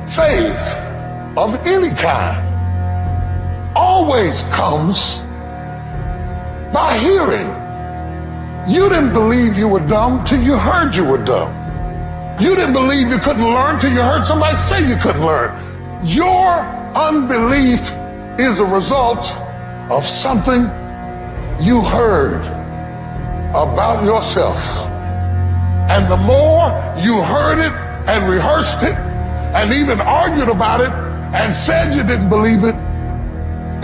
Faith of any kind always comes by hearing. You didn't believe you were dumb till you heard you were dumb. You didn't believe you couldn't learn till you heard somebody say you couldn't learn. Your unbelief is a result of something you heard about yourself. And the more you heard it and rehearsed it and even argued about it and said you didn't believe it,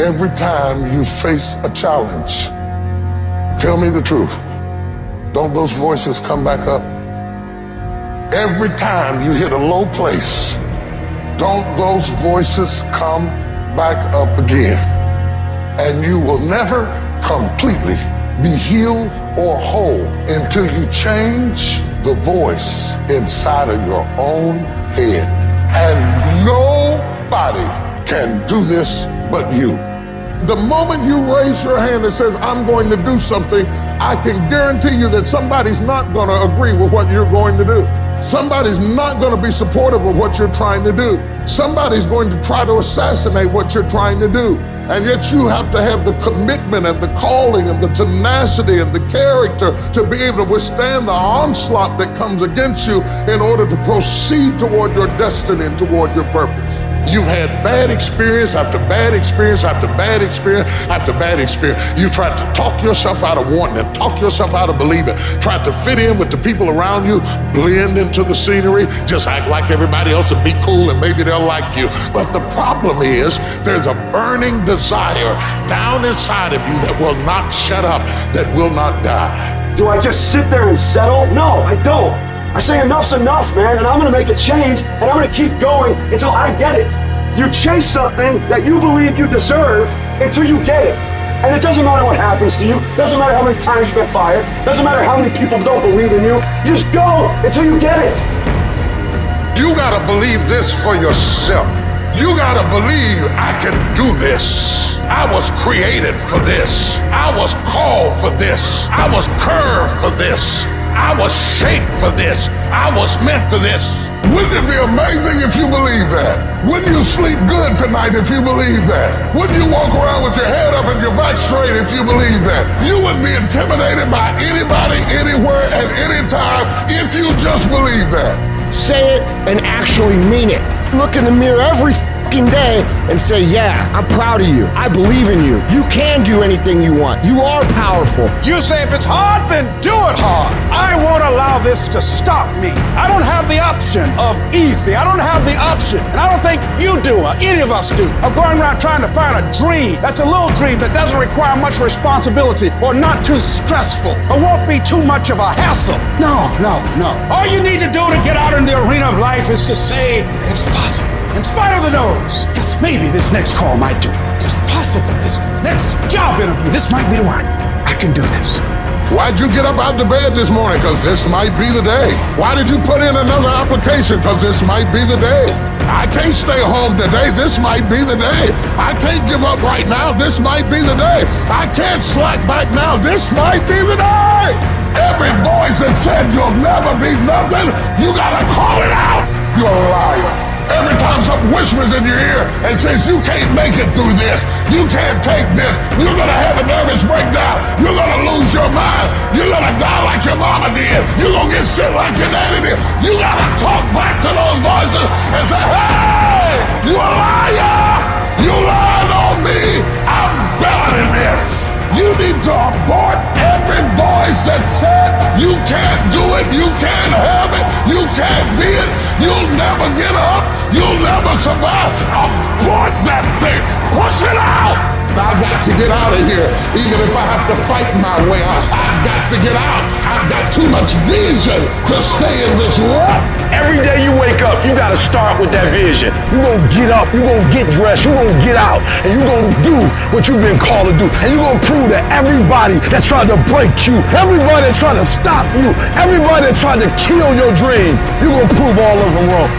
every time you face a challenge, tell me the truth, don't those voices come back up? Every time you hit a low place, don't those voices come back up again? And you will never completely be healed or whole until you change the voice inside of your own head. And nobody can do this but you. The moment you raise your hand and says, I'm going to do something, I can guarantee you that somebody's not going to agree with what you're going to do. Somebody's not going to be supportive of what you're trying to do. Somebody's going to try to assassinate what you're trying to do. And yet you have to have the commitment and the calling and the tenacity and the character to be able to withstand the onslaught that comes against you in order to proceed toward your destiny and toward your purpose. You've had bad experience after bad experience after bad experience after bad experience. You've tried to talk yourself out of wanting it, talk yourself out of believing, tried to fit in with the people around you, blend into the scenery, just act like everybody else and be cool and maybe they'll like you. But the problem is there's a burning desire down inside of you that will not shut up, that will not die. Do I just sit there and settle? No, I don't. I say enough's enough, man, and I'm gonna make a change, and I'm gonna keep going until I get it. You chase something that you believe you deserve until you get it. And it doesn't matter what happens to you, doesn't matter how many times you get fired, doesn't matter how many people don't believe in you, you just go until you get it. You gotta believe this for yourself. You gotta believe I can do this. I was created for this. I was called for this. I was curved for this. I was shaped for this. I was meant for this. Wouldn't it be amazing if you believe that? Wouldn't you sleep good tonight if you believe that? Wouldn't you walk around with your head up and your back straight if you believe that? You wouldn't be intimidated by anybody, anywhere, at any time if you just believe that. Say it and actually mean it. Look in the mirror every fucking day and say, yeah, I'm proud of you. I believe in you. You can do anything you want. You are powerful. You say if it's hard, then do it hard. I won't allow this to stop me. I don't have the option of easy. I don't have the option, and I don't think you do, or any of us do, of going around trying to find a dream that's a little dream that doesn't require much responsibility or not too stressful or won't be too much of a hassle. No. All you need to do to get out in the arena of life is to say, it's possible. In spite of the no's, yes, maybe this next call might do. It's possible. This next job interview, this might be the one. I can do this. Why'd you get up out of bed this morning? Because this might be the day. Why did you put in another application? Because this might be the day. I can't stay home today. This might be the day. I can't give up right now. This might be the day. I can't slack back now. This might be the day. Every voice that said you'll never be nothing, you gotta call it out. You're a liar. Every time something whispers in your ear and says you can't make it through this, you can't take this, you're gonna have a nervous breakdown, you're gonna lose your mind, you're gonna die like your mama did, you're gonna get sick like your daddy did, you gotta talk back to those voices and say, hey, you a liar, you lied on me, I'm better than this. You need to abort every voice that said you can't do it, you can't have it, you can't be it, you'll never get up, you'll never survive. Abort that thing, push it out. I've got to get out of here, even if I have to fight my way out. I've got to get out. I've got too much vision to stay in this rut. Every day you wake up, you gotta start with that vision. You're gonna get up, you're gonna get dressed, you're gonna get out, and you're gonna do what you've been called to do. And you're gonna prove that everybody that tried to break you, everybody that tried to stop you, everybody that tried to kill your dream, you're gonna prove all of them wrong.